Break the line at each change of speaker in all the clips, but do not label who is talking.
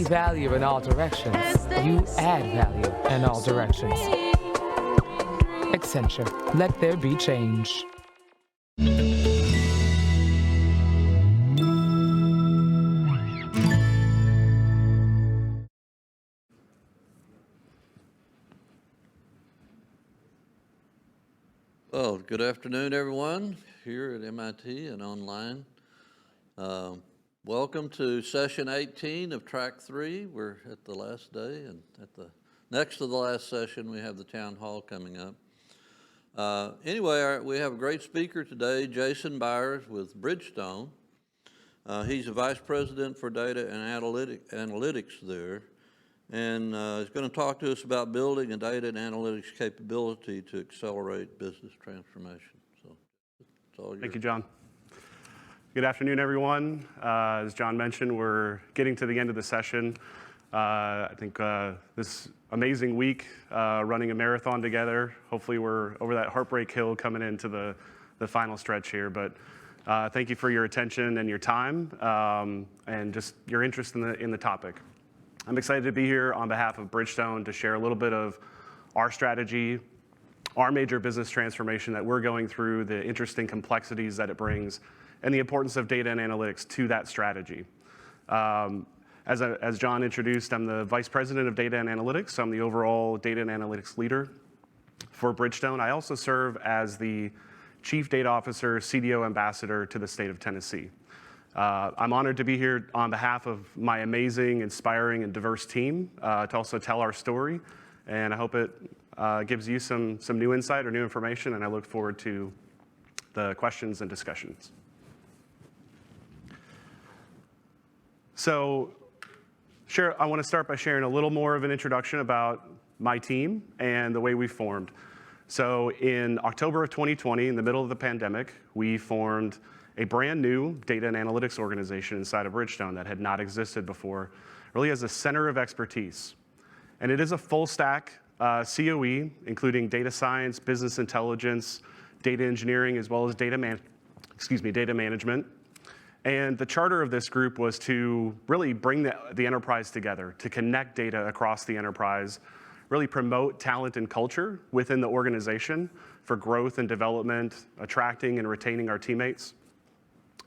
value in all directions. You add value in all directions. Accenture. Let there be change.
Well, good afternoon, everyone, here at MIT and online. Welcome to session 18 of track 3. We're at the last day, and at the next to the last session, we have the town hall coming up. Anyway, we have a great speaker today, Jason Beyer with Bridgestone. He's a vice president for data and analytics there. And he's going to talk to us about building a data and analytics capability to accelerate business transformation. So it's all yours.
Thank you, John. Good afternoon, everyone. As John mentioned, we're getting to the end of the session. I think this amazing week running a marathon together. Hopefully we're over that heartbreak hill coming into the final stretch here. But thank you for your attention and your time and just your interest in the topic. I'm excited to be here on behalf of Bridgestone to share a little bit of our strategy, our major business transformation that we're going through, the interesting complexities that it brings, and the importance of data and analytics to that strategy. As John introduced, I'm the Vice President of Data and Analytics. So I'm the overall data and analytics leader for Bridgestone. I also serve as the Chief Data Officer, CDO Ambassador to the state of Tennessee. I'm honored to be here on behalf of my amazing, inspiring, and diverse team to also tell our story. And I hope it gives you some new insight or new information, and I look forward to the questions and discussions. So I want to start by sharing a little more of an introduction about my team and the way we formed. So in October of 2020, in the middle of the pandemic, we formed a brand new data and analytics organization inside of Bridgestone that had not existed before, really as a center of expertise. And it is a full stack COE, including data science, business intelligence, data engineering, as well as data management. And the charter of this group was to really bring the enterprise together, to connect data across the enterprise, really promote talent and culture within the organization for growth and development, attracting and retaining our teammates,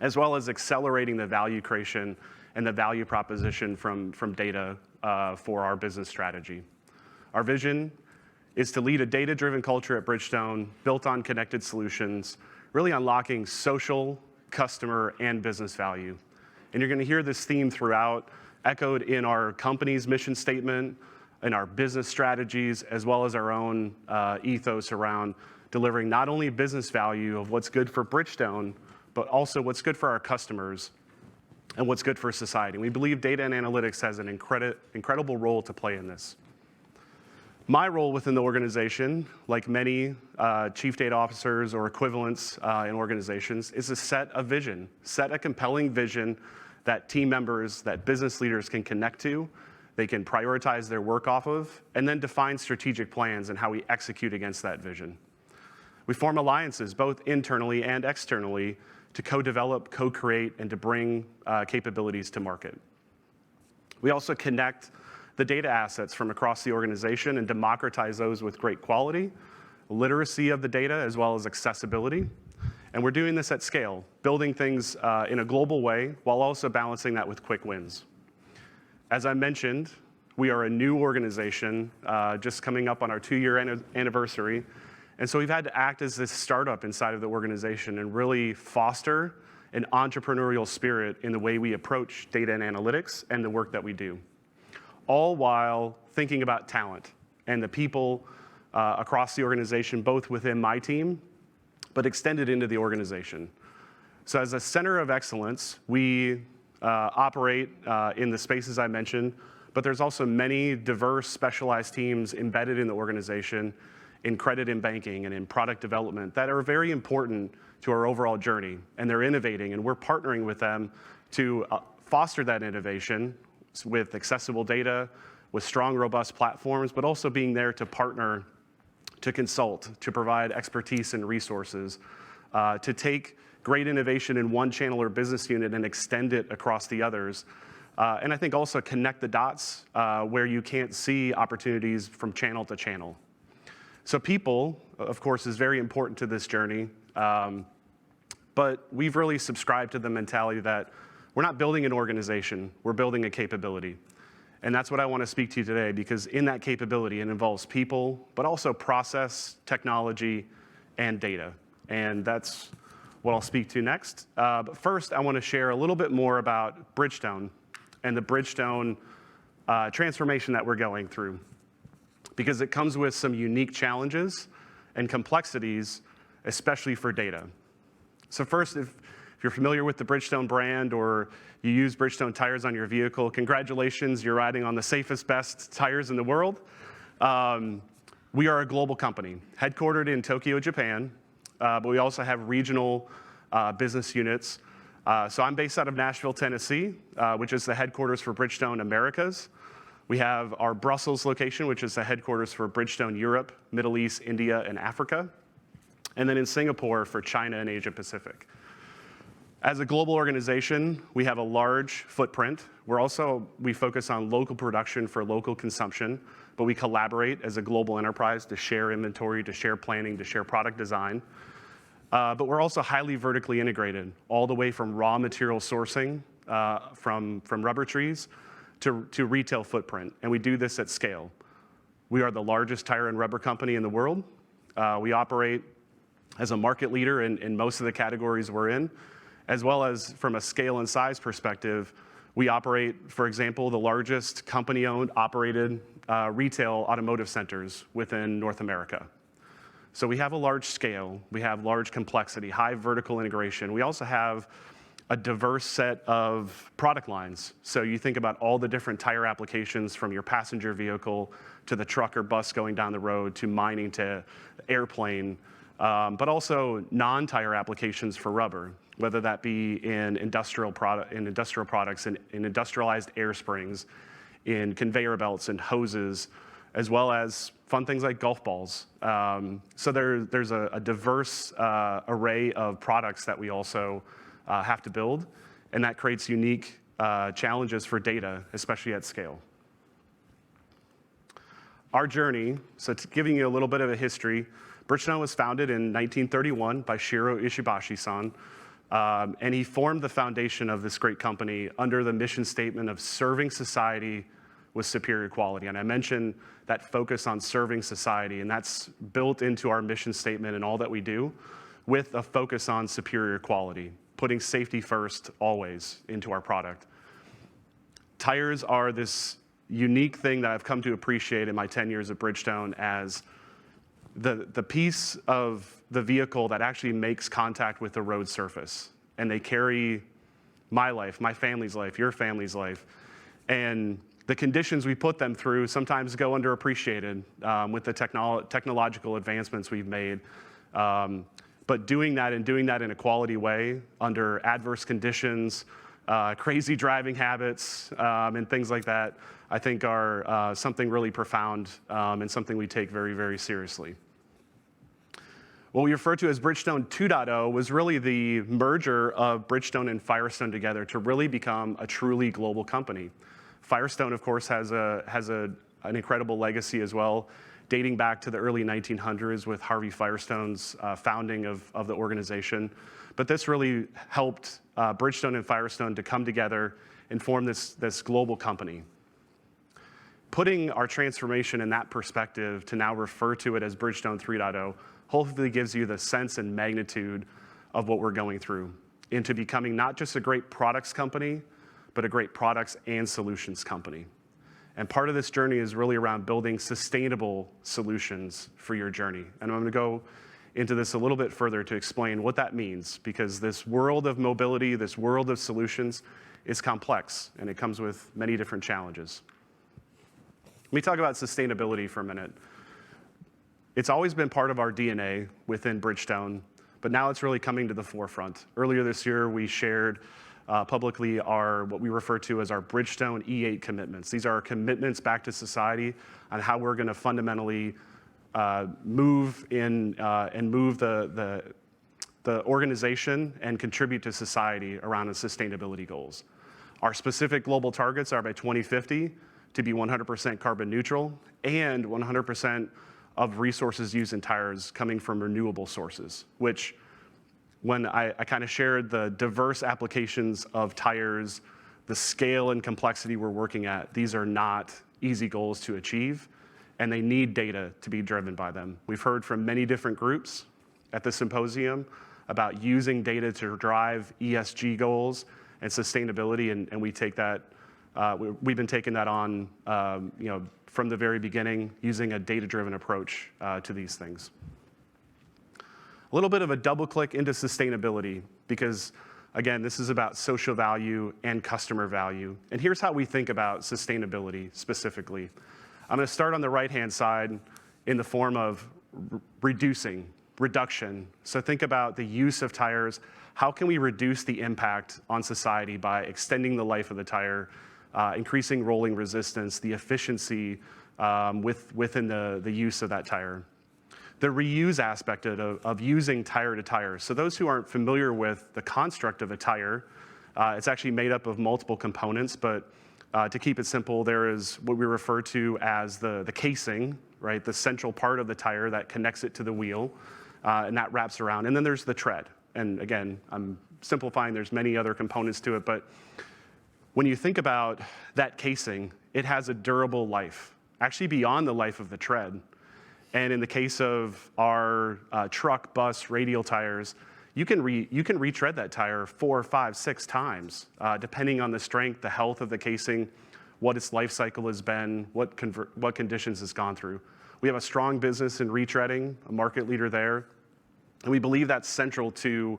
as well as accelerating the value creation and the value proposition from data for our business strategy. Our vision is to lead a data-driven culture at Bridgestone built on connected solutions, really unlocking social, customer, and business value. And you're going to hear this theme throughout, echoed in our company's mission statement, in our business strategies, as well as our own ethos around delivering not only business value of what's good for Bridgestone, but also what's good for our customers and what's good for society. We believe data and analytics has an incredible role to play in this. My role within the organization, like many chief data officers or equivalents in organizations, is to set a vision, set a compelling vision that team members, that business leaders can connect to, they can prioritize their work off of, and then define strategic plans and how we execute against that vision. We form alliances, both internally and externally, to co-develop, co-create, and to bring capabilities to market. We also connect the data assets from across the organization and democratize those with great quality, literacy of the data, as well as accessibility. And we're doing this at scale, building things in a global way while also balancing that with quick wins. As I mentioned, we are a new organization just coming up on our 2-year anniversary. And so we've had to act as this startup inside of the organization and really foster an entrepreneurial spirit in the way we approach data and analytics and the work that we do, all while thinking about talent and the people across the organization, both within my team, but extended into the organization. So as a center of excellence, we operate in the spaces I mentioned, but there's also many diverse specialized teams embedded in the organization in credit and banking and in product development that are very important to our overall journey. And they're innovating, and we're partnering with them to foster that innovation with accessible data, with strong, robust platforms, but also being there to partner, to consult, to provide expertise and resources, to take great innovation in one channel or business unit and extend it across the others, And I think also connect the dots where you can't see opportunities from channel to channel. So people, of course, is very important to this journey, but we've really subscribed to the mentality that we're not building an organization, we're building a capability. And that's what I want to speak to you today, because in that capability, it involves people, but also process, technology, and data. And that's what I'll speak to next. But first, I want to share a little bit more about Bridgestone and the Bridgestone transformation that we're going through, because it comes with some unique challenges and complexities, especially for data. So first, if you're familiar with the Bridgestone brand or you use Bridgestone tires on your vehicle, congratulations, you're riding on the safest, best tires in the world. We are a global company, headquartered in Tokyo, Japan, but we also have regional business units. So I'm based out of Nashville, Tennessee, which is the headquarters for Bridgestone Americas. We have our Brussels location, which is the headquarters for Bridgestone Europe, Middle East, India, and Africa. And then in Singapore for China and Asia Pacific. As a global organization, we have a large footprint. We focus on local production for local consumption, but we collaborate as a global enterprise to share inventory, to share planning, to share product design. But we're also highly vertically integrated, all the way from raw material sourcing from rubber trees to retail footprint, and we do this at scale. We are the largest tire and rubber company in the world. We operate as a market leader in most of the categories we're in, as well as from a scale and size perspective, we operate, for example, the largest company-owned, operated retail automotive centers within North America. So we have a large scale, we have large complexity, high vertical integration. We also have a diverse set of product lines. So you think about all the different tire applications, from your passenger vehicle to the truck or bus going down the road, to mining, to airplane, but also non-tire applications for rubber, whether that be in industrial products, in industrialized air springs, in conveyor belts and hoses, as well as fun things like golf balls. So there's a diverse array of products that we also have to build, and that creates unique challenges for data, especially at scale. Our journey, so giving you a little bit of a history, Bridgestone was founded in 1931 by Shiro Ishibashi-san, and he formed the foundation of this great company under the mission statement of serving society with superior quality. And I mentioned that focus on serving society, and that's built into our mission statement and all that we do, with a focus on superior quality, putting safety first always into our product. Tires are this unique thing that I've come to appreciate in my 10 years at Bridgestone as the piece of the vehicle that actually makes contact with the road surface. And they carry my life, my family's life, your family's life. And the conditions we put them through sometimes go underappreciated with the technological advancements we've made. But doing that in a quality way under adverse conditions, crazy driving habits, and things like that, I think are something really profound and something we take very, very seriously. What we refer to as Bridgestone 2.0 was really the merger of Bridgestone and Firestone together to really become a truly global company. Firestone, of course, has an incredible legacy as well, dating back to the early 1900s with Harvey Firestone's founding of the organization. But this really helped Bridgestone and Firestone to come together and form this global company. Putting our transformation in that perspective to now refer to it as Bridgestone 3.0 hopefully gives you the sense and magnitude of what we're going through into becoming not just a great products company, but a great products and solutions company. And part of this journey is really around building sustainable solutions for your journey. And I'm going to go into this a little bit further to explain what that means, because this world of mobility, this world of solutions is complex, and it comes with many different challenges. Let me talk about sustainability for a minute. It's always been part of our DNA within Bridgestone, but now it's really coming to the forefront. Earlier this year, we shared publicly what we refer to as our Bridgestone E8 commitments. These are our commitments back to society on how we're going to fundamentally move the organization and contribute to society around the sustainability goals. Our specific global targets are by 2050 to be 100% carbon neutral and 100% of resources used in tires coming from renewable sources, which when I kind of shared the diverse applications of tires, the scale and complexity we're working at, these are not easy goals to achieve, and they need data to be driven by them. We've heard from many different groups at the symposium about using data to drive ESG goals and sustainability, and we take that, we've been taking that on from the very beginning, using a data-driven approach to these things. A little bit of a double click into sustainability, because again, this is about social value and customer value. And here's how we think about sustainability specifically. I'm going to start on the right-hand side in the form of reduction. So think about the use of tires. How can we reduce the impact on society by extending the life of the tire, increasing rolling resistance, the efficiency within the use of that tire? The reuse aspect of using tire to tire. So those who aren't familiar with the construct of a tire, it's actually made up of multiple components, but to keep it simple, there is what we refer to as the casing, right? The central part of the tire that connects it to the wheel, and that wraps around. And then there's the tread. And again, I'm simplifying, there's many other components to it, but when you think about that casing, it has a durable life, actually beyond the life of the tread. And in the case of our truck, bus, radial tires, you can retread that tire 4, 5, 6 times, depending on the strength, the health of the casing, what its life cycle has been, what conditions it's gone through. We have a strong business in retreading, a market leader there, and we believe that's central to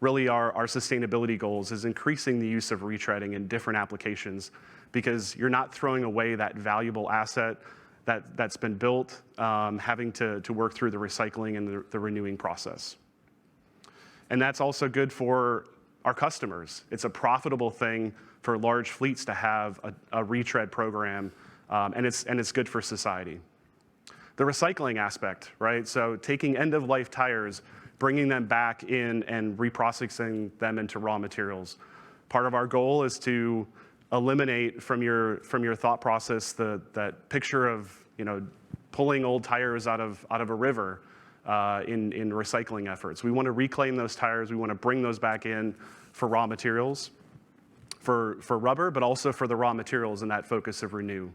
really our sustainability goals, is increasing the use of retreading in different applications, because you're not throwing away that valuable asset that's been built, having to work through the recycling and the renewing process. And that's also good for our customers. It's a profitable thing for large fleets to have a retread program, and it's good for society. The recycling aspect, right? So taking end-of-life tires, bringing them back in and reprocessing them into raw materials. Part of our goal is to eliminate from your thought process that picture of pulling old tires out of a river in recycling efforts. We want to reclaim those tires. We want to bring those back in for raw materials, for rubber, but also for the raw materials in that focus of renew.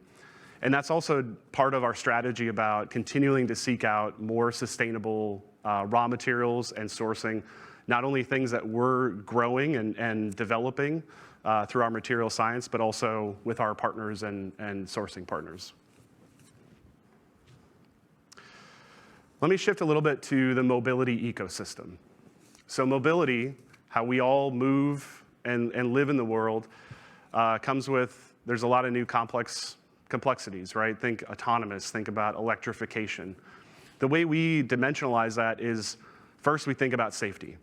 And that's also part of our strategy about continuing to seek out more sustainable raw materials and sourcing, not only things that we're growing and developing through our material science, but also with our partners and sourcing partners. Let me shift a little bit to the mobility ecosystem. So mobility, how we all move and live in the world, comes with, there's a lot of new complexities, right? Think autonomous, think about electrification. The way we dimensionalize that is, first we think about safety.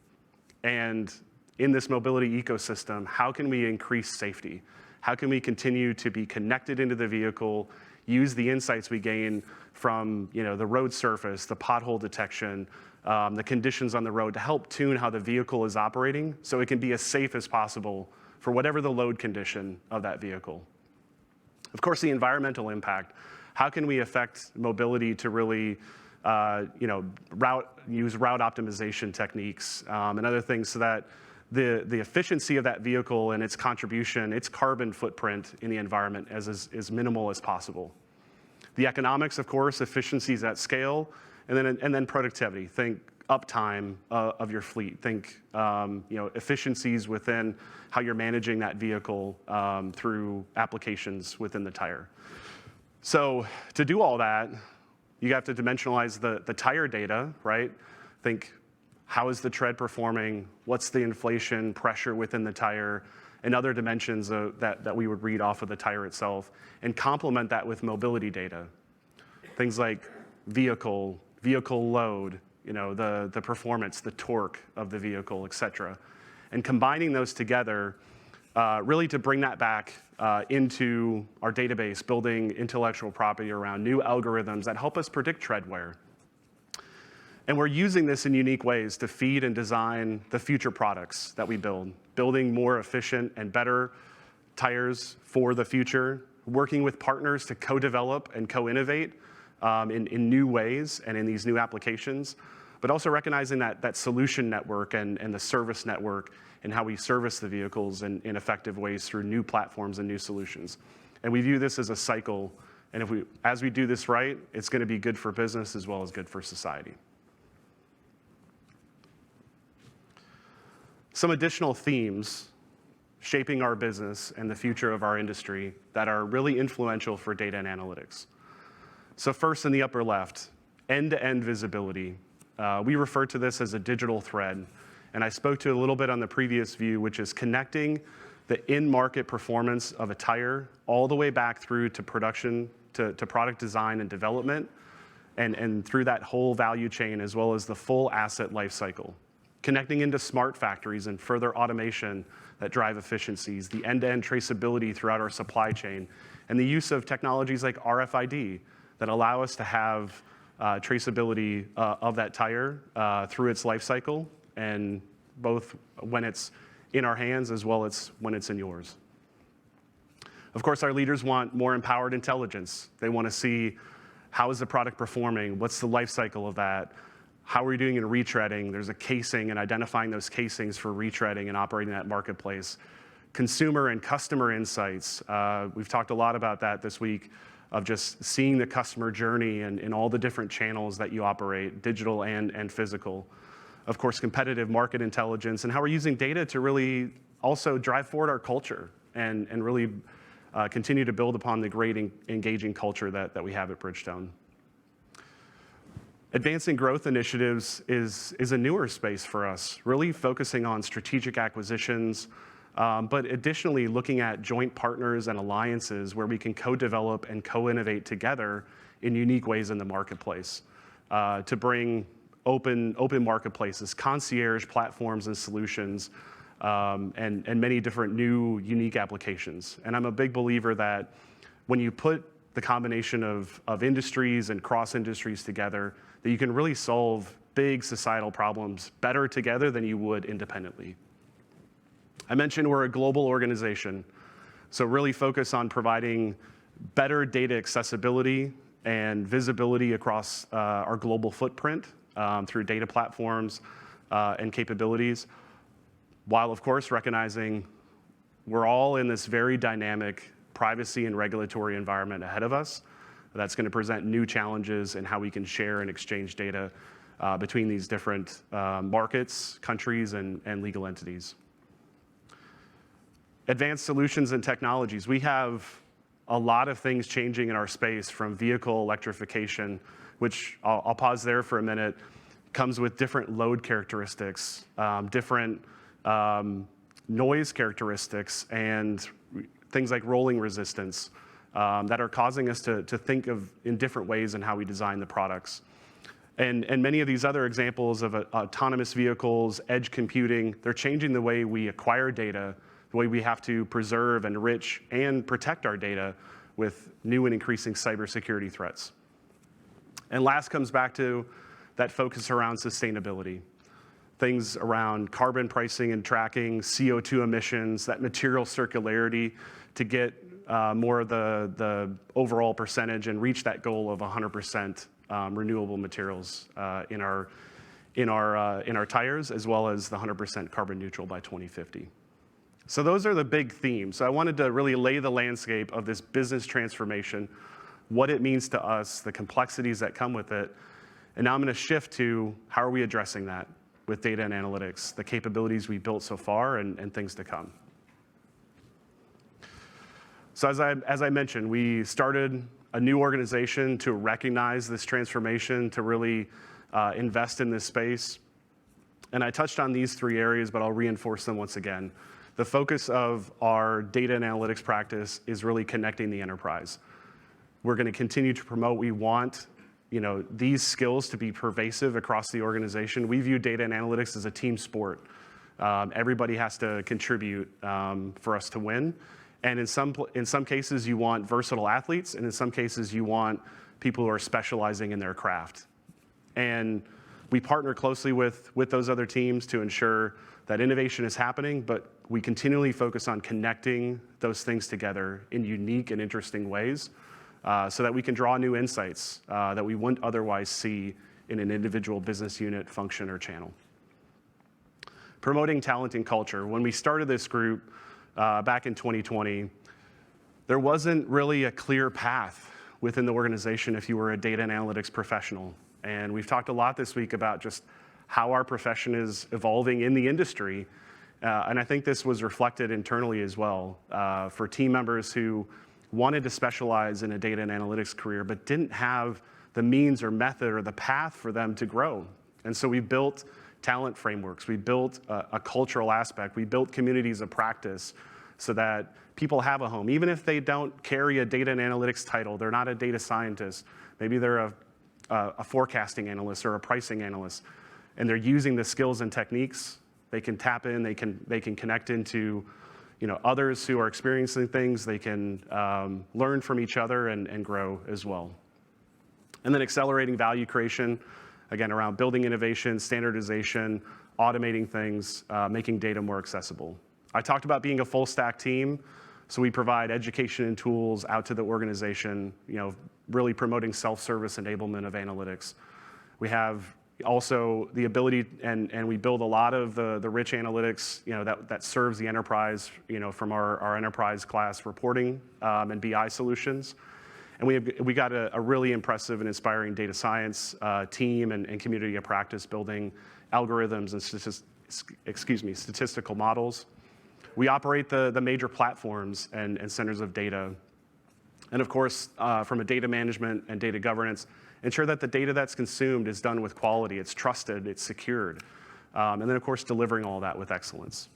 And in this mobility ecosystem, how can we increase safety? How can we continue to be connected into the vehicle, use the insights we gain from the road surface, the pothole detection, the conditions on the road to help tune how the vehicle is operating so it can be as safe as possible for whatever the load condition of that vehicle. Of course, the environmental impact. How can we affect mobility to really use route optimization techniques and other things so that the efficiency of that vehicle and its contribution, its carbon footprint in the environment is minimal as possible. The economics, of course, efficiencies at scale, and then productivity. Think uptime of your fleet. Think efficiencies within how you're managing that vehicle through applications within the tire. So to do all that, you have to dimensionalize the tire data, right? Think, how is the tread performing? What's the inflation pressure within the tire? And other dimensions that we would read off of the tire itself, and complement that with mobility data. Things like vehicle load, the performance, the torque of the vehicle, et cetera. And combining those together, really to bring that back into our database, building intellectual property around new algorithms that help us predict tread wear. And we're using this in unique ways to feed and design the future products that we build, building more efficient and better tires for the future, working with partners to co-develop and co-innovate in new ways and in these new applications, but also recognizing that solution network and the service network and how we service the vehicles in effective ways through new platforms and new solutions. And we view this as a cycle, and as we do this right, it's going to be good for business as well as good for society. Some additional themes shaping our business and the future of our industry that are really influential for data and analytics. So first, in the upper left, end-to-end visibility. We refer to this as a digital thread, and I spoke to it a little bit on the previous view, which is connecting the in-market performance of a tire all the way back through to production, to product design and development, and through that whole value chain, as well as the full asset life cycle. Connecting into smart factories and further automation that drive efficiencies, the end-to-end traceability throughout our supply chain, and the use of technologies like RFID that allow us to have traceability of that tire through its life cycle, and both when it's in our hands as well as when it's in yours. Of course, our leaders want more empowered intelligence. They want to see how is the product performing, what's the life cycle of that, how are we doing in retreading? There's a casing and identifying those casings for retreading and operating that marketplace. Consumer and customer insights. We've talked a lot about that this week, of just seeing the customer journey and in all the different channels that you operate, digital and physical. Of course, competitive market intelligence and how we're using data to really also drive forward our culture and really continue to build upon the great engaging culture that we have at Bridgestone. Advancing growth initiatives is a newer space for us, really focusing on strategic acquisitions, but additionally looking at joint partners and alliances where we can co-develop and co-innovate together in unique ways in the marketplace to bring open marketplaces, concierge platforms and solutions, and many different new unique applications. And I'm a big believer that when you put the combination of industries and cross industries together, that you can really solve big societal problems better together than you would independently. I mentioned we're a global organization, so really focus on providing better data accessibility and visibility across our global footprint through data platforms and capabilities, while of course recognizing we're all in this very dynamic privacy and regulatory environment ahead of us that's going to present new challenges in how we can share and exchange data between these different markets, countries, and legal entities. Advanced solutions and technologies. We have a lot of things changing in our space, from vehicle electrification, which I'll pause there for a minute, comes with different load characteristics, different noise characteristics, and things like rolling resistance that are causing us to think of in different ways in how we design the products. And many of these other examples of autonomous vehicles, edge computing, they're changing the way we acquire data, the way we have to preserve, enrich, and protect our data with new and increasing cybersecurity threats. And last comes back to that focus around sustainability. Things around carbon pricing and tracking, CO2 emissions, that material circularity to get more of the overall percentage and reach that goal of 100% renewable materials in our tires, as well as the 100% carbon neutral by 2050. So those are the big themes. So I wanted to really lay the landscape of this business transformation, what it means to us, the complexities that come with it. And now I'm going to shift to how are we addressing that with data and analytics, the capabilities we built so far and things to come. So as I mentioned, we started a new organization to recognize this transformation, to really invest in this space. And I touched on these three areas, but I'll reinforce them once again. The focus of our data and analytics practice is really connecting the enterprise. We're going to continue to promote. We want these skills to be pervasive across the organization. We view data and analytics as a team sport. Everybody has to contribute for us to win. And in some cases, you want versatile athletes, and in some cases, you want people who are specializing in their craft. And We partner closely with those other teams to ensure that innovation is happening, but we continually focus on connecting those things together in unique and interesting ways so that we can draw new insights that we wouldn't otherwise see in an individual business unit, function, or channel. Promoting talent and culture. When we started this group back in 2020, there wasn't really a clear path within the organization if you were a data and analytics professional. And we've talked a lot this week about just how our profession is evolving in the industry. And I think this was reflected internally as well for team members who wanted to specialize in a data and analytics career, but didn't have the means or method or the path for them to grow. And so we built talent frameworks. We built a cultural aspect. We built communities of practice so that people have a home. Even if they don't carry a data and analytics title, they're not a data scientist. Maybe they're a forecasting analyst or a pricing analyst, and they're using the skills and techniques. They can tap in, they can connect into others who are experiencing things. They can learn from each other and grow as well. And then accelerating value creation, again, around building innovation, standardization, automating things, making data more accessible. I talked about being a full stack team, so we provide education and tools out to the organization, really promoting self-service enablement of analytics. We have also the ability, and we build a lot of the rich analytics, that serves the enterprise, from our enterprise class reporting and BI solutions. And we got a really impressive and inspiring data science team and community of practice building algorithms and statistical models. We operate the major platforms and centers of data. And of course, from a data management and data governance, ensure that the data that's consumed is done with quality, it's trusted, it's secured. And then of course, delivering all that with excellence.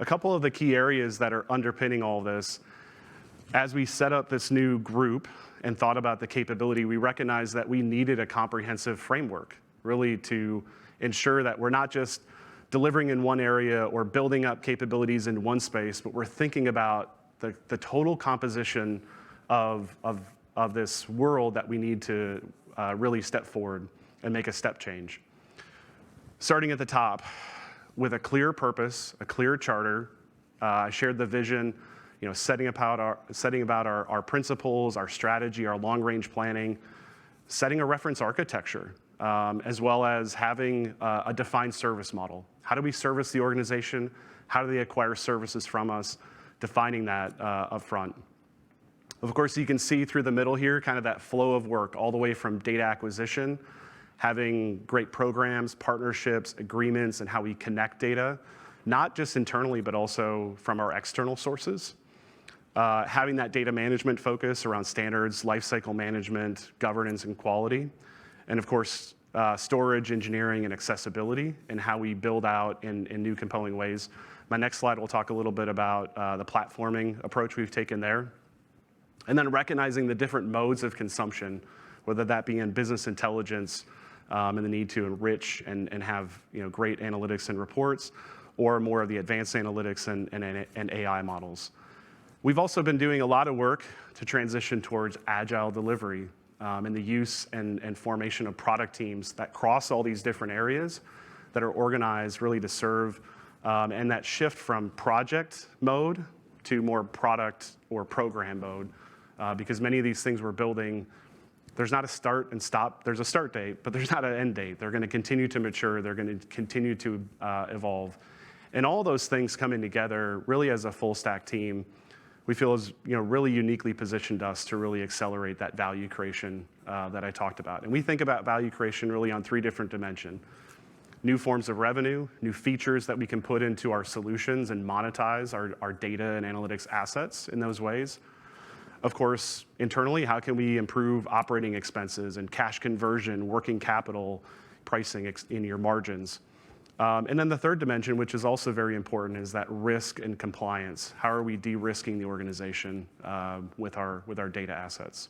A couple of the key areas that are underpinning all this, as we set up this new group and thought about the capability, we recognized that we needed a comprehensive framework, really to ensure that we're not just delivering in one area or building up capabilities in one space, but we're thinking about the total composition of this world that we need to really step forward and make a step change. Starting at the top, with a clear purpose, a clear charter, I shared the vision, setting about our principles, our strategy, our long-range planning, setting a reference architecture, as well as having a defined service model. How do we service the organization? How do they acquire services from us? Defining that up front. Of course, you can see through the middle here, kind of that flow of work all the way from data acquisition, having great programs, partnerships, agreements, and how we connect data, not just internally, but also from our external sources. Having that data management focus around standards, lifecycle management, governance, and quality. And of course, storage, engineering, and accessibility, and how we build out in new compelling ways. My next slide will talk a little bit about the platforming approach we've taken there. And then recognizing the different modes of consumption, whether that be in business intelligence and the need to enrich and have great analytics and reports, or more of the advanced analytics and AI models. We've also been doing a lot of work to transition towards agile delivery and the use and formation of product teams that cross all these different areas that are organized really to serve, and that shift from project mode to more product or program mode, because many of these things we're building, there's not a start and stop. There's a start date, but there's not an end date. They're going to continue to mature. They're going to continue to evolve. And all those things coming together really as a full stack team, we feel is really uniquely positioned us to really accelerate that value creation that I talked about. And we think about value creation really on 3 different dimensions. New forms of revenue, new features that we can put into our solutions and monetize our data and analytics assets in those ways. Of course, internally, how can we improve operating expenses and cash conversion, working capital, pricing in your margins? And then the third dimension, which is also very important, is that risk and compliance. How are we de-risking the organization with our data assets?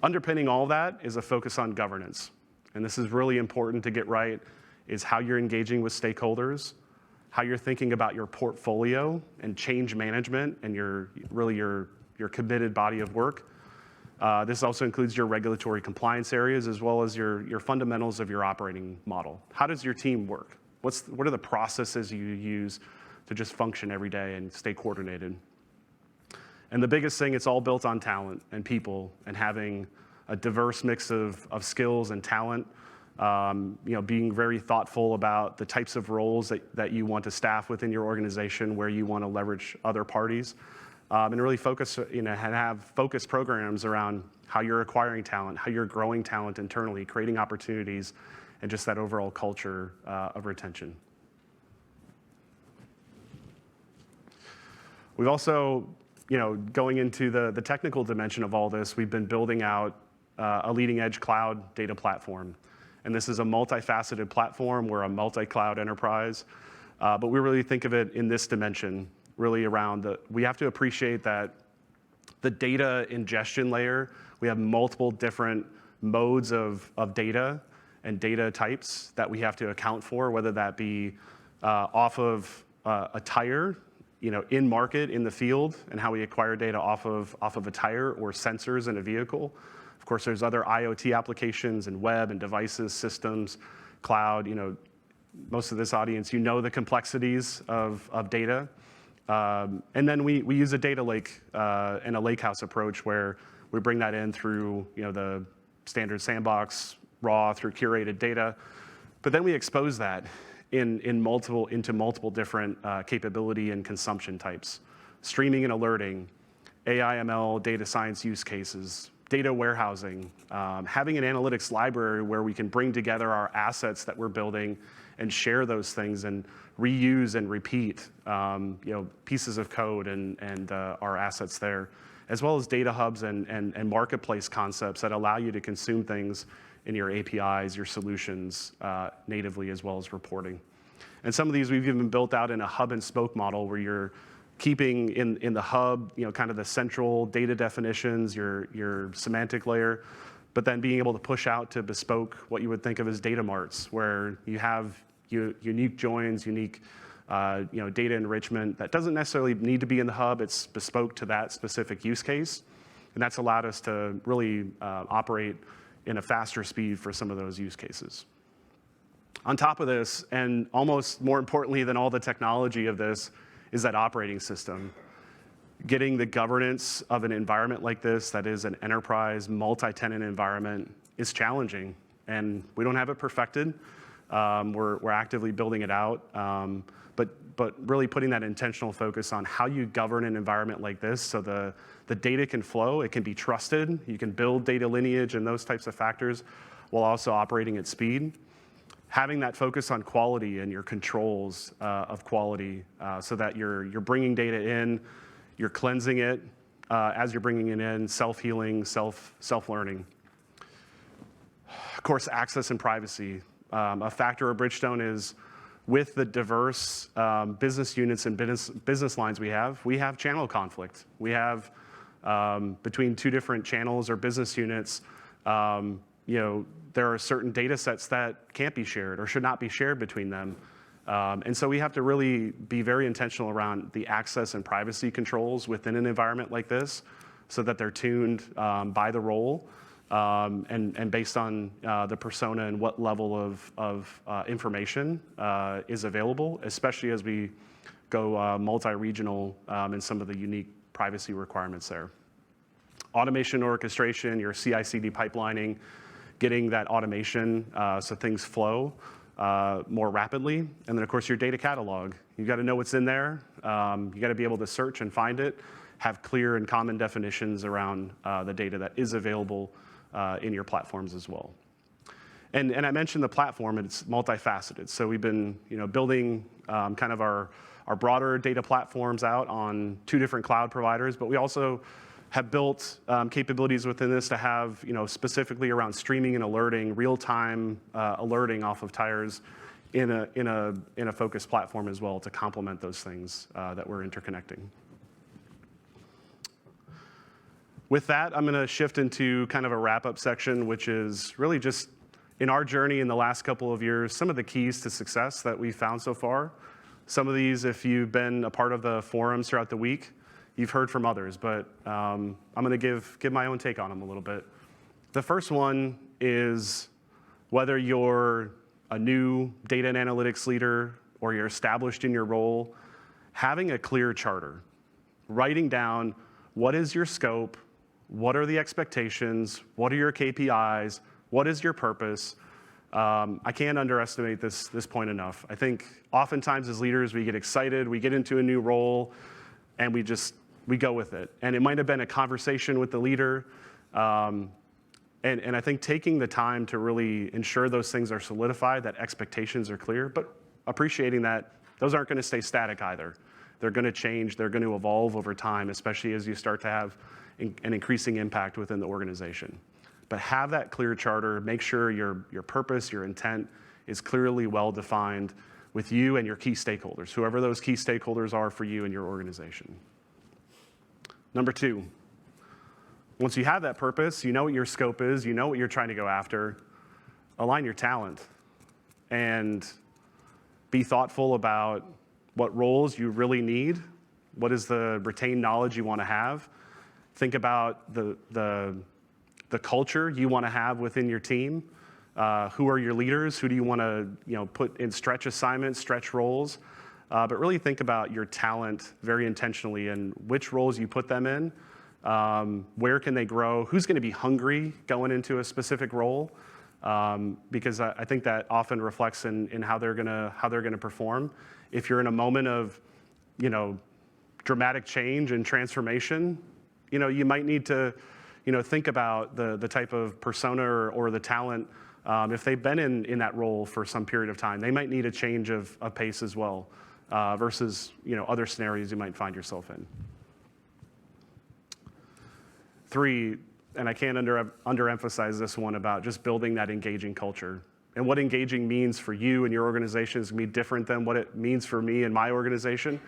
Underpinning all that is a focus on governance. And this is really important to get right, is how you're engaging with stakeholders, how you're thinking about your portfolio and change management and your committed body of work, This also includes your regulatory compliance areas as well as your fundamentals of your operating model. How does your team work? What are the processes you use to just function every day and stay coordinated? And the biggest thing, it's all built on talent and people and having a diverse mix of skills and talent, being very thoughtful about the types of roles that you want to staff within your organization, where you want to leverage other parties, and really focus, and have focused programs around how you're acquiring talent, how you're growing talent internally, creating opportunities, and just that overall culture of retention. We've also, going into the technical dimension of all this, we've been building out a leading edge cloud data platform. And this is a multifaceted platform. We're a multi-cloud enterprise, but we really think of it in this dimension, really around we have to appreciate that the data ingestion layer, we have multiple different modes of data and data types that we have to account for, whether that be off of a tire, in market, in the field, and how we acquire data off of a tire or sensors in a vehicle. Of course, there's other IoT applications and web and devices, systems, cloud. Most of this audience, the complexities of data. And then we use a data lake and a lakehouse approach where we bring that in through the standard sandbox, raw, through curated data. But then we expose that into multiple different capability and consumption types. Streaming and alerting, AI, ML, data science use cases, data warehousing, having an analytics library where we can bring together our assets that we're building and share those things and reuse and repeat pieces of code and our assets there, as well as data hubs and marketplace concepts that allow you to consume things in your APIs, your solutions natively, as well as reporting. And some of these we've even built out in a hub and spoke model where you're keeping in the hub, kind of the central data definitions, your semantic layer, but then being able to push out to bespoke what you would think of as data marts, where you have unique joins, unique data enrichment that doesn't necessarily need to be in the hub. It's bespoke to that specific use case, and that's allowed us to really operate in a faster speed for some of those use cases. On top of this, and almost more importantly than all the technology of this, is that operating system. Getting the governance of an environment like this, that is an enterprise, multi-tenant environment, is challenging, and we don't have it perfected. We're actively building it out, but really putting that intentional focus on how you govern an environment like this so the data can flow, it can be trusted, you can build data lineage and those types of factors while also operating at speed. Having that focus on quality and your controls of quality so that you're bringing data in, you're cleansing it as you're bringing it in, self-healing, self-learning. Of course, access and privacy. A factor of Bridgestone is with the diverse business units and business lines we have channel conflict. We have between two different channels or business units, there are certain data sets that can't be shared or should not be shared between them. And so we have to really be very intentional around the access and privacy controls within an environment like this so that they're tuned by the role and based on the persona and what level of information is available, especially as we go multi-regional in some of the unique privacy requirements there. Automation orchestration, your CI/CD pipelining, getting that automation so things flow more rapidly. And then, of course, your data catalog. You got to know what's in there. You got to be able to search and find it, have clear and common definitions around the data that is available in your platforms as well. And I mentioned the platform, and it's multifaceted. So we've been building kind of our broader data platforms out on 2 different cloud providers, but we also have built capabilities within this to have, specifically around streaming and alerting, real-time alerting off of tires in a focused platform as well to complement those things that we're interconnecting. With that, I'm going to shift into kind of a wrap-up section, which is really just in our journey in the last couple of years, some of the keys to success that we've found so far. Some of these, if you've been a part of the forums throughout the week, you've heard from others, but I'm going to give my own take on them a little bit. The first one is whether you're a new data and analytics leader or you're established in your role, having a clear charter, writing down what is your scope, what are the expectations, what are your KPIs, what is your purpose. I can't underestimate this point enough. I think oftentimes as leaders, we get excited, we get into a new role, and we go with it. And it might have been a conversation with the leader, and I think taking the time to really ensure those things are solidified, that expectations are clear, but appreciating that those aren't going to stay static either. They're going to change, they're going to evolve over time, especially as you start to have an increasing impact within the organization. But have that clear charter, make sure your purpose, your intent is clearly well-defined with you and your key stakeholders, whoever those key stakeholders are for you and your organization. Number 2, once you have that purpose, you know what your scope is, you know what you're trying to go after, align your talent and be thoughtful about what roles you really need, what is the retained knowledge you want to have. Think about the culture you want to have within your team. Who are your leaders? Who do you want to put in stretch assignments, stretch roles? But really think about your talent very intentionally and which roles you put them in. Where can they grow? Who's going to be hungry going into a specific role? Because I think that often reflects in how they're going to perform. If you're in a moment of dramatic change and transformation, you might need to think about the type of persona or the talent. If they've been in that role for some period of time, they might need a change of pace as well, versus other scenarios you might find yourself in. 3, and I can't underemphasize this one about just building that engaging culture. And what engaging means for you and your organization is going to be different than what it means for me and my organization,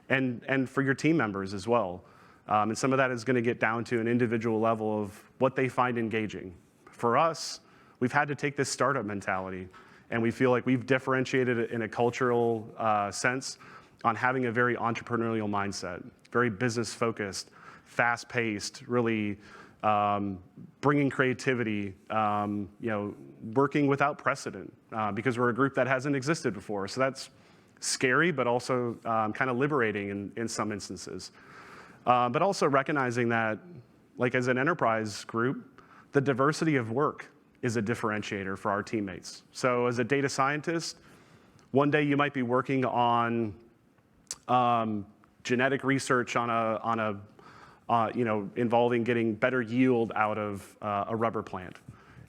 and for your team members as well. And some of that is going to get down to an individual level of what they find engaging. For us, we've had to take this startup mentality, and we feel like we've differentiated it in a cultural sense on having a very entrepreneurial mindset, very business-focused, fast-paced, really bringing creativity, working without precedent, because we're a group that hasn't existed before. So that's scary, but also kind of liberating in some instances. But also recognizing that, like as an enterprise group, the diversity of work is a differentiator for our teammates. So as a data scientist, one day you might be working on genetic research involving getting better yield out of a rubber plant.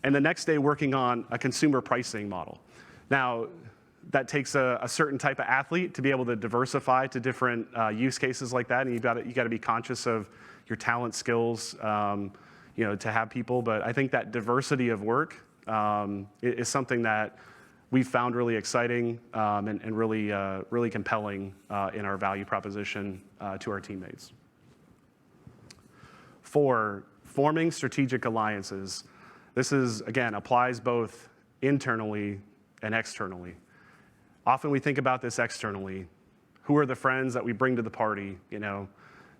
And the next day working on a consumer pricing model. Now, that takes a certain type of athlete to be able to diversify to different use cases like that, and you got to be conscious of your talent, skills, to have people. But I think that diversity of work is something that we've found really exciting and really compelling in our value proposition to our teammates. 4, forming strategic alliances. This applies both internally and externally. Often we think about this externally. Who are the friends that we bring to the party,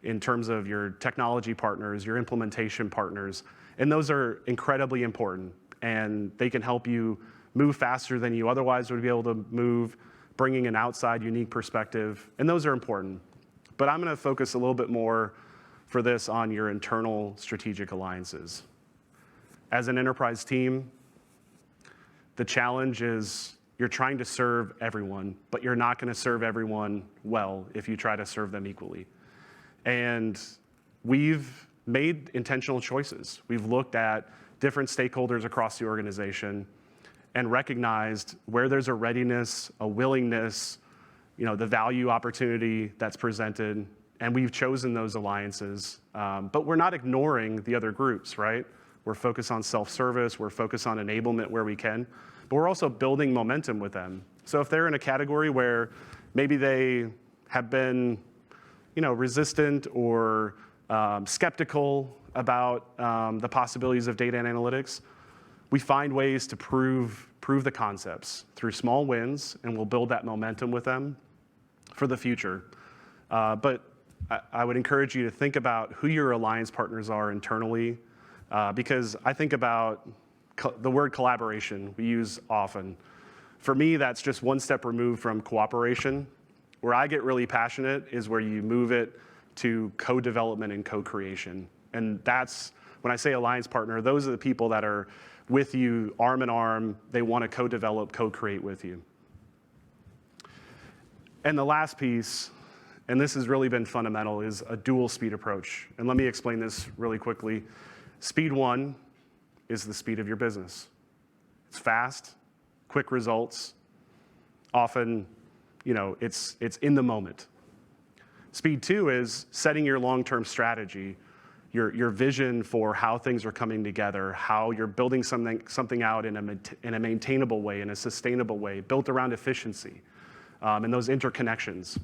in terms of your technology partners, your implementation partners, and those are incredibly important, and they can help you move faster than you otherwise would be able to move, bringing an outside unique perspective, and those are important. But I'm going to focus a little bit more for this on your internal strategic alliances. As an enterprise team, the challenge is you're trying to serve everyone, but you're not going to serve everyone well if you try to serve them equally. And we've made intentional choices. We've looked at different stakeholders across the organization and recognized where there's a readiness, a willingness, the value opportunity that's presented, and we've chosen those alliances. But we're not ignoring the other groups, right? We're focused on self-service, we're focused on enablement where we can, but we're also building momentum with them. So if they're in a category where maybe they have been, resistant or skeptical about the possibilities of data and analytics, we find ways to prove the concepts through small wins, and we'll build that momentum with them for the future. But I would encourage you to think about who your alliance partners are internally, because I think about the word collaboration we use often. For me, that's just one step removed from cooperation. Where I get really passionate is where you move it to co-development and co-creation. And that's, when I say alliance partner, those are the people that are with you arm in arm. They want to co-develop, co-create with you. And the last piece, and this has really been fundamental, is a dual speed approach. And let me explain this really quickly. Speed one is the speed of your business. It's fast, quick results. Often, it's in the moment. Speed two is setting your long-term strategy, your vision for how things are coming together, how you're building something out in a maintainable way, in a sustainable way, built around efficiency, and those interconnections.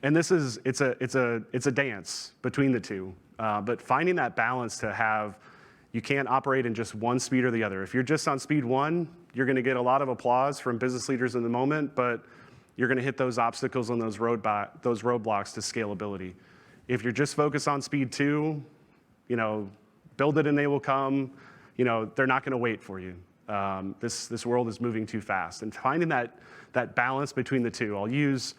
And it's a dance between the two, but finding that balance to have, you can't operate in just one speed or the other. If you're just on speed one, you're going to get a lot of applause from business leaders in the moment, but you're going to hit those obstacles and those roadblocks to scalability. If you're just focused on speed two, build it and they will come. They're not going to wait for you. This world is moving too fast, and finding that balance between the two. I'll use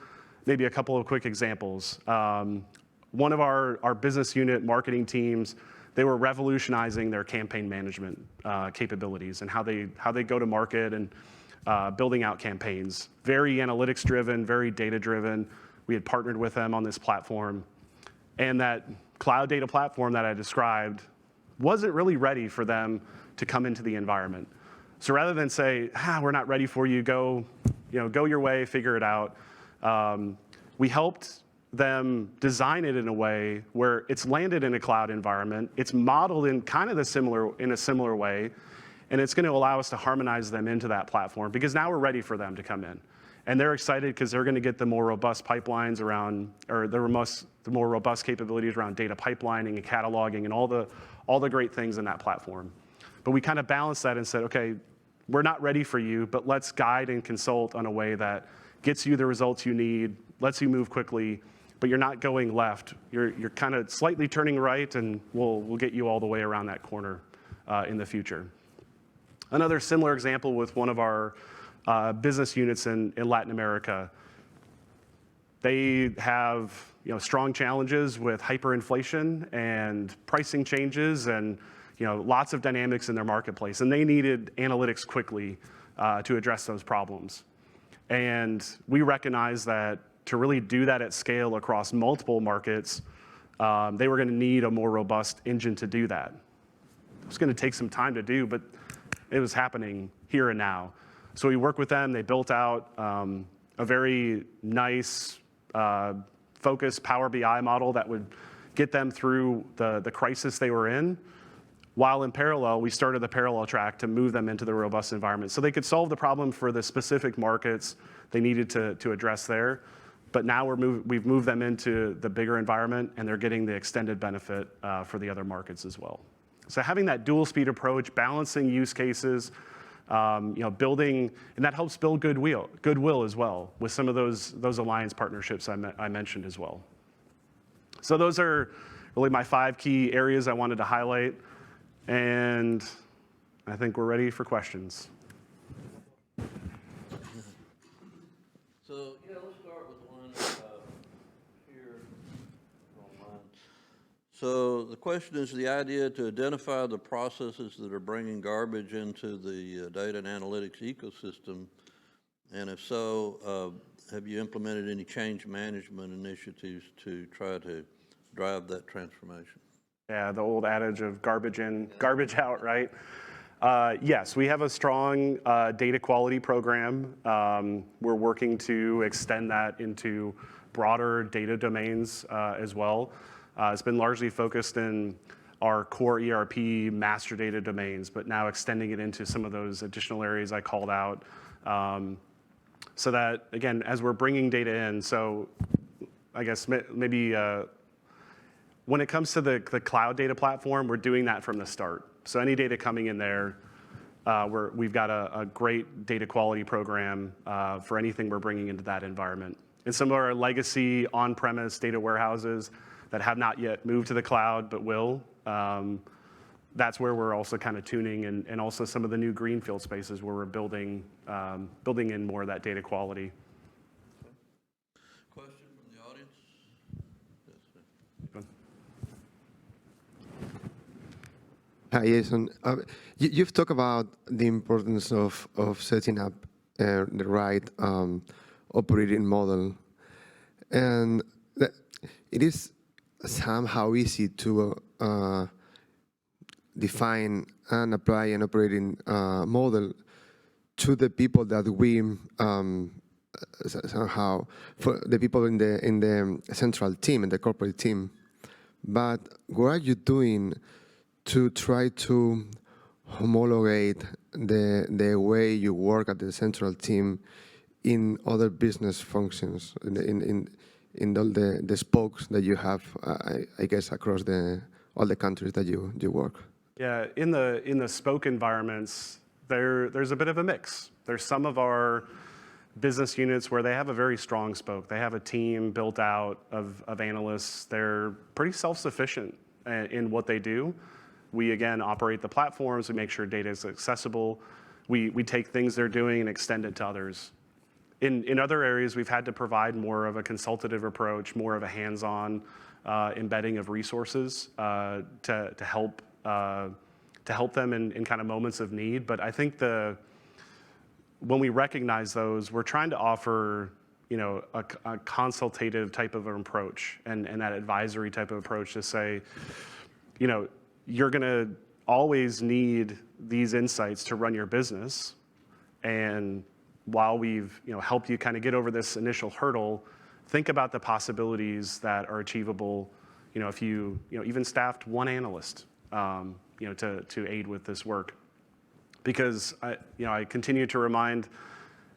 maybe a couple of quick examples. One of our business unit marketing teams, they were revolutionizing their campaign management capabilities and how they go to market and building out campaigns. Very analytics driven, very data driven. We had partnered with them on this platform. And that cloud data platform that I described wasn't really ready for them to come into the environment. So rather than say, we're not ready for you, go your way, figure it out, we helped them design it in a way where it's landed in a cloud environment, it's modeled in a similar way, and it's going to allow us to harmonize them into that platform, because now we're ready for them to come in. And they're excited because they're going to get the more robust pipelines around, or the more robust capabilities around data pipelining and cataloging and all the great things in that platform. But we kind of balanced that and said, okay, we're not ready for you, but let's guide and consult on a way that gets you the results you need, lets you move quickly, but you're not going left. You're kind of slightly turning right, and we'll get you all the way around that corner in the future. Another similar example with one of our business units in Latin America. They have strong challenges with hyperinflation and pricing changes and lots of dynamics in their marketplace, and they needed analytics quickly to address those problems. And we recognize that to really do that at scale across multiple markets, they were going to need a more robust engine to do that. It was going to take some time to do, but it was happening here and now. So we worked with them. They built out a very nice, focused Power BI model that would get them through the crisis they were in, while in parallel, we started the parallel track to move them into the robust environment. So they could solve the problem for the specific markets they needed to address there. But now we've moved them into the bigger environment, and they're getting the extended benefit for the other markets as well. So having that dual speed approach, balancing use cases, building, and that helps build goodwill as well with some of those alliance partnerships I mentioned as well. So those are really my 5 key areas I wanted to highlight, and I think we're ready for questions.
So let's start with one here online. So the question is the idea to identify the processes that are bringing garbage into the data and analytics ecosystem, and if so, have you implemented any change management initiatives to try to drive that transformation?
Yeah, the old adage of garbage in, garbage out, right? Yes, we have a strong data quality program. We're working to extend that into broader data domains as well. It's been largely focused in our core ERP master data domains, but now extending it into some of those additional areas I called out. So that, again, as we're bringing data in, so I guess maybe when it comes to the cloud data platform, we're doing that from the start. So any data coming in there, we've got a great data quality program for anything we're bringing into that environment. in some of our legacy on-premise data warehouses that have not yet moved to the cloud but will. That's where we're also kind of tuning, and also some of the new greenfield spaces where we're building in more of that data quality.
Question from the audience? Yes, sir.
Hi, Jason. You've talked about the importance of setting up the right operating model, and it is somehow easy to define and apply an operating model to the people that we somehow, for the people in the central team, in the corporate team. But what are you doing to try to homologate the way you work at the central team in other business functions, in all the spokes that you have, I guess, across all the countries that you work?
Yeah, in the spoke environments, there's a bit of a mix. There's some of our business units where they have a very strong spoke. They have a team built out of analysts. They're pretty self-sufficient in what they do. We, again, operate the platforms. We make sure data is accessible. We take things they're doing and extend it to others. In other areas, we've had to provide more of a consultative approach, more of a hands-on embedding of resources to help them in kind of moments of need. But I think when we recognize those, we're trying to offer a consultative type of an approach and that advisory type of approach to say, you're going to always need these insights to run your business. And while we've helped you kind of get over this initial hurdle, think about the possibilities that are achievable. If you even staffed one analyst, to aid with this work, because I continue to remind,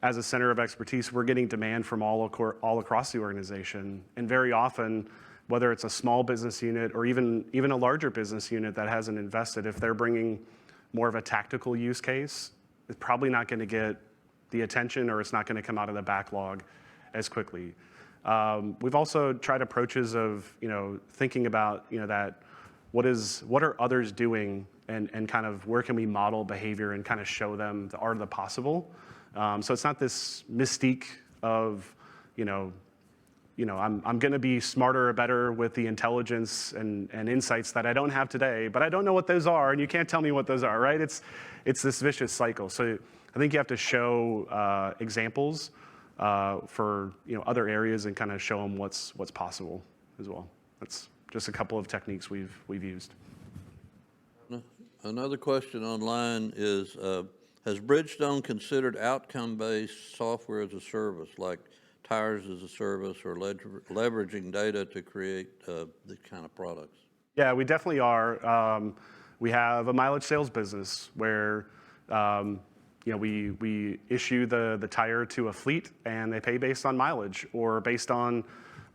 as a center of expertise, we're getting demand from all across the organization, and very often, whether it's a small business unit or even a larger business unit that hasn't invested, if they're bringing more of a tactical use case, it's probably not going to get the attention, or it's not going to come out of the backlog as quickly. We've also tried approaches of thinking about that what are others doing, and kind of where can we model behavior and kind of show them the art of the possible. So it's not this mystique of I'm going to be smarter or better with the intelligence and insights that I don't have today, but I don't know what those are, and you can't tell me what those are, right? It's this vicious cycle. So I think you have to show examples for other areas and kind of show them what's possible as well. That's just a couple of techniques we've used.
Another question online is, has Bridgestone considered outcome-based software as a service, like tires as a service, or leveraging data to create these kind of products?
Yeah, we definitely are. We have a mileage sales business where we issue the tire to a fleet, and they pay based on mileage or based on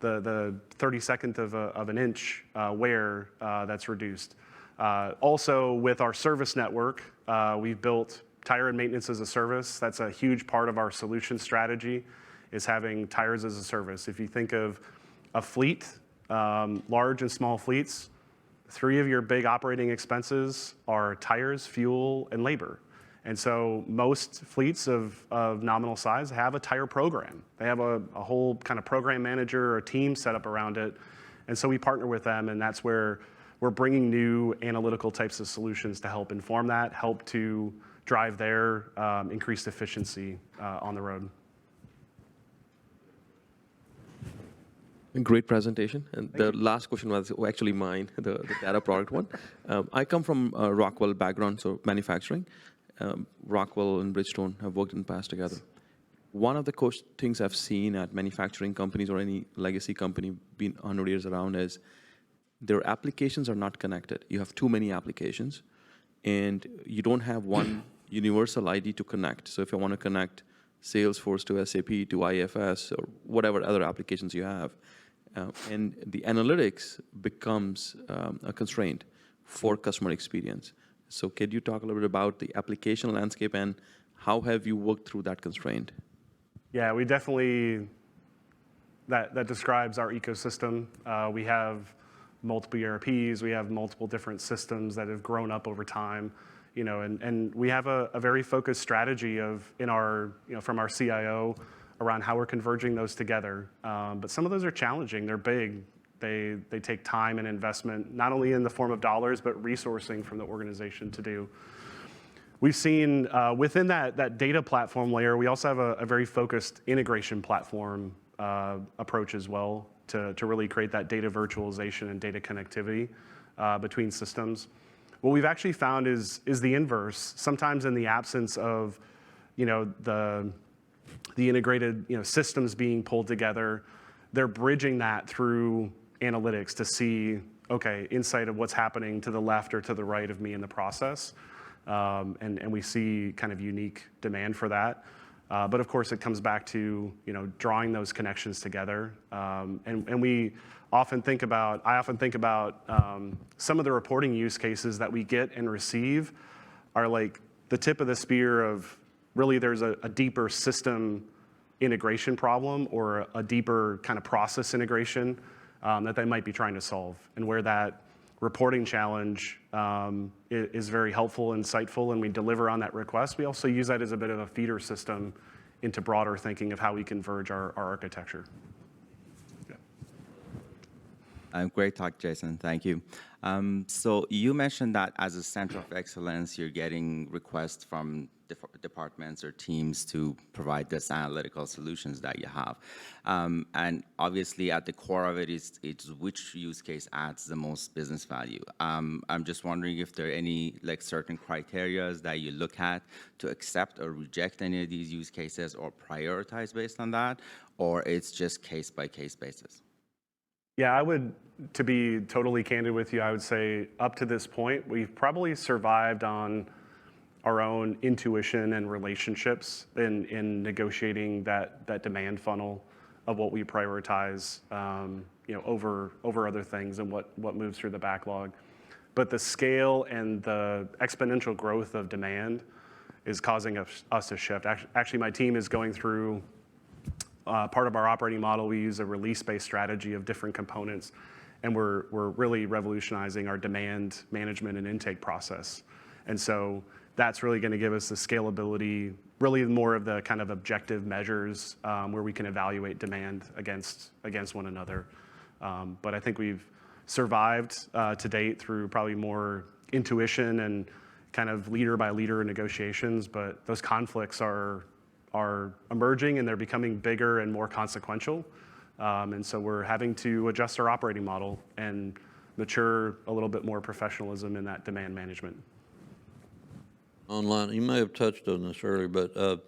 the 32nd of an inch wear that's reduced. Also, with our service network, we've built tire and maintenance as a service. That's a huge part of our solution strategy, is having tires as a service. If you think of a fleet, large and small fleets, 3 of your big operating expenses are tires, fuel, and labor. And so most fleets of nominal size have a tire program. They have a whole kind of program manager or team set up around it. And so we partner with them, and that's where we're bringing new analytical types of solutions to help inform that, help to drive their increased efficiency on the road.
Great presentation. And the last question was actually mine, the data product one. I come from a Rockwell background, so manufacturing. Rockwell and Bridgestone have worked in the past together. One of the things I've seen at manufacturing companies or any legacy company been 100 years around is their applications are not connected. You have too many applications, and you don't have one universal ID to connect. So if I want to connect Salesforce to SAP to IFS or whatever other applications you have, and the analytics becomes a constraint for customer experience. So could you talk a little bit about the application landscape and how have you worked through that constraint?
Yeah, we definitely that describes our ecosystem. We have multiple ERPs, we have multiple different systems that have grown up over time, and we have a very focused strategy from our CIO around how we're converging those together. But some of those are challenging, they're big. They take time and investment, not only in the form of dollars, but resourcing from the organization to do. We've seen within that data platform layer, we also have a very focused integration platform approach as well to really create that data virtualization and data connectivity between systems. What we've actually found is the inverse. Sometimes in the absence of the integrated systems being pulled together, they're bridging that through analytics to see, okay, insight of what's happening to the left or to the right of me in the process. And we see kind of unique demand for that. But of course, it comes back to drawing those connections together. And I often think about some of the reporting use cases that we get and receive are like the tip of the spear of really there's a deeper system integration problem or a deeper kind of process integration that they might be trying to solve, and where that reporting challenge is very helpful, insightful, and we deliver on that request. We also use that as a bit of a feeder system into broader thinking of how we converge our architecture.
Great talk, Jason. Thank you. So you mentioned that as a center of excellence, you're getting requests from departments or teams to provide this analytical solutions that you have. And obviously, at the core of it is which use case adds the most business value. I'm just wondering if there are any certain criteria that you look at to accept or reject any of these use cases or prioritize based on that, or it's just case-by-case basis?
Yeah, to be totally candid with you, I would say up to this point, we've probably survived on our own intuition and relationships in negotiating that demand funnel of what we prioritize, over other things and what moves through the backlog. But the scale and the exponential growth of demand is causing us to shift. Actually, my team is going through part of our operating model. We use a release-based strategy of different components, and we're really revolutionizing our demand management and intake process. And so that's really going to give us the scalability, really more of the kind of objective measures where we can evaluate demand against one another. But I think we've survived to date through probably more intuition and kind of leader by leader negotiations, but those conflicts are emerging and they're becoming bigger and more consequential. And so we're having to adjust our operating model and mature a little bit more professionalism in that demand management.
Online, you may have touched on this earlier, but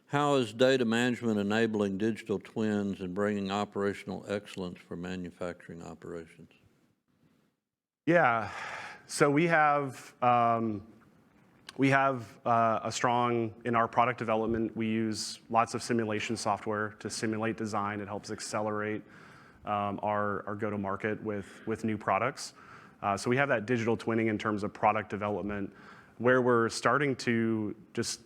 how is data management enabling digital twins and bringing operational excellence for manufacturing operations?
Yeah, so we have a strong, in our product development, we use lots of simulation software to simulate design. It helps accelerate our go-to-market with new products. So we have that digital twinning in terms of product development, where we're starting to just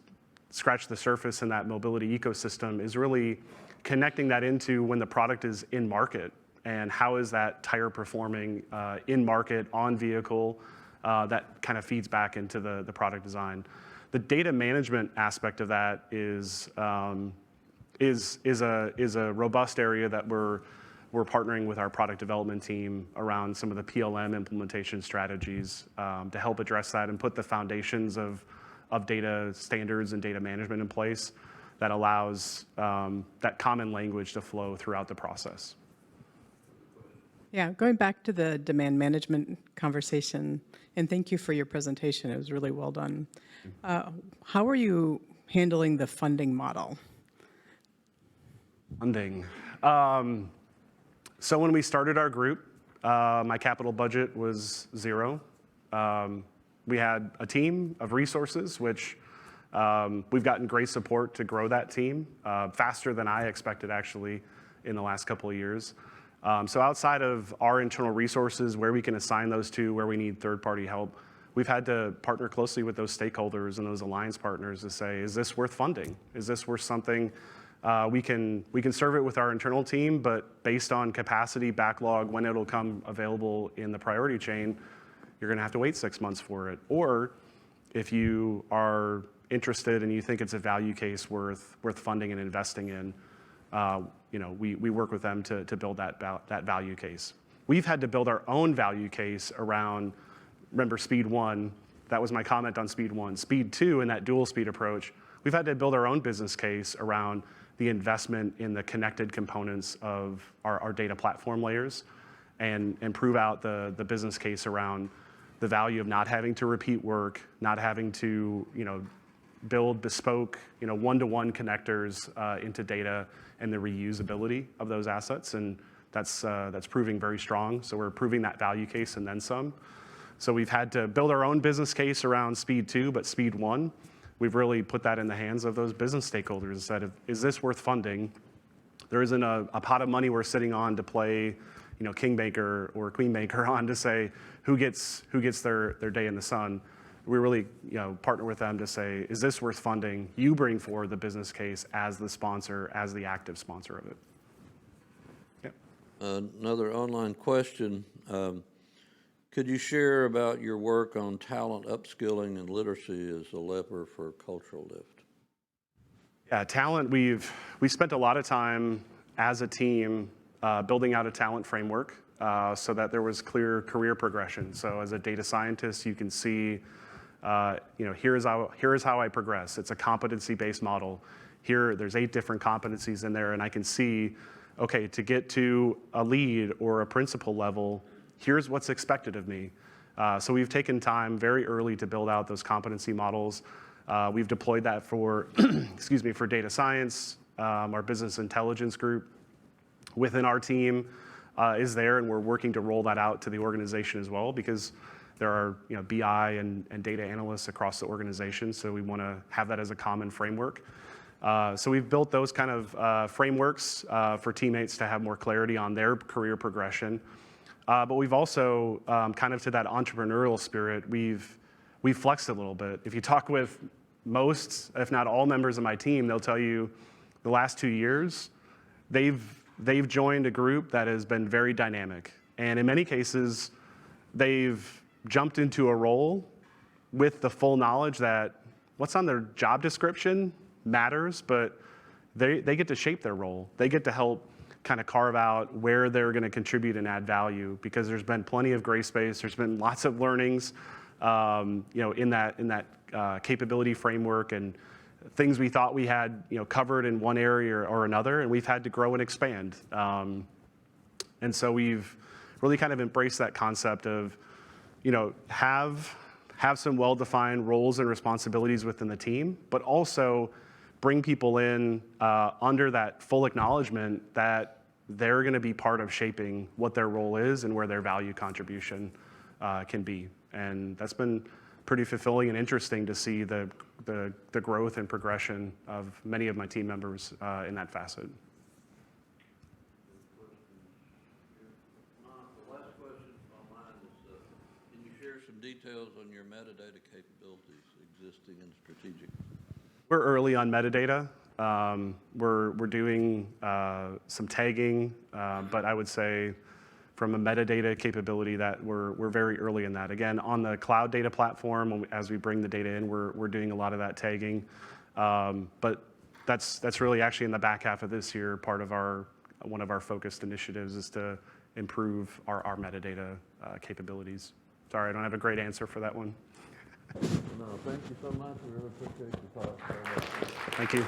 scratch the surface in that mobility ecosystem is really connecting that into when the product is in market and how is that tire performing in market, on vehicle, that kind of feeds back into the product design. The data management aspect of that is a robust area that we're partnering with our product development team around some of the PLM implementation strategies to help address that and put the foundations of data standards and data management in place that allows that common language to flow throughout the process.
Yeah, going back to the demand management conversation, and thank you for your presentation. It was really well done. How are you handling the funding model?
Funding. So when we started our group, my capital budget was $0. We had a team of resources, which we've gotten great support to grow that team faster than I expected, actually, in the last couple of years. So outside of our internal resources, where we can assign those to, where we need third-party help, we've had to partner closely with those stakeholders and those alliance partners to say, is this worth funding? Is this worth something We can serve it with our internal team, but based on capacity, backlog, when it'll come available in the priority chain, you're gonna have to wait 6 months for it. Or if you are interested and you think it's a value case worth funding and investing in, we work with them to build that value case. We've had to build our own value case around, remember speed 1, that was my comment on speed 1. Speed 2 in that dual speed approach, we've had to build our own business case around the investment in the connected components of our data platform layers and prove out the business case around the value of not having to repeat work, not having to build bespoke one-to-one connectors into data and the reusability of those assets. And that's proving very strong. So we're proving that value case and then some. So we've had to build our own business case around speed 2, but speed 1, we've really put that in the hands of those business stakeholders and said, is this worth funding? There isn't a pot of money we're sitting on to play kingmaker or queenmaker on to say who gets their day in the sun. We really partner with them to say, is this worth funding? You bring forward the business case as the sponsor, as the active sponsor of it. Yeah.
Another online question. Could you share about your work on talent upskilling and literacy as a lever for cultural lift?
Yeah, talent, we spent a lot of time as a team building out a talent framework so that there was clear career progression. So as a data scientist, you can see, here's how I progress. It's a competency-based model. Here, there's 8 different competencies in there, and I can see, okay, to get to a lead or a principal level, here's what's expected of me. So we've taken time very early to build out those competency models. We've deployed that for, for data science. Our business intelligence group within our team is there, and we're working to roll that out to the organization as well because there are BI and data analysts across the organization, so we want to have that as a common framework. So we've built those kind of frameworks for teammates to have more clarity on their career progression. But we've also, kind of to that entrepreneurial spirit, we've flexed a little bit. If you talk with most, if not all members of my team, they'll tell you the last 2 years, they've joined a group that has been very dynamic. And in many cases, they've jumped into a role with the full knowledge that what's on their job description matters, but they get to shape their role. They get to help kind of carve out where they're going to contribute and add value because there's been plenty of gray space. There's been lots of learnings, in that capability framework and things we thought we had, covered in one area or another, and we've had to grow and expand. And so we've really kind of embraced that concept of, have some well-defined roles and responsibilities within the team, but also bring people in under that full acknowledgement that they're going to be part of shaping what their role is and where their value contribution can be. And that's been pretty fulfilling and interesting to see the growth and progression of many of my team members in that facet.
The last question on mine is, can you share some details on your metadata capabilities, existing and strategic?
We're early on metadata. We're doing some tagging, but I would say from a metadata capability that we're very early in that. Again, on the cloud data platform, as we bring the data in, we're doing a lot of that tagging. But that's really actually in the back half of this year, part of one of our focused initiatives is to improve our metadata capabilities. Sorry, I don't have a great answer for that one.
No, thank you so much. We really appreciate your thoughts.
Thank you.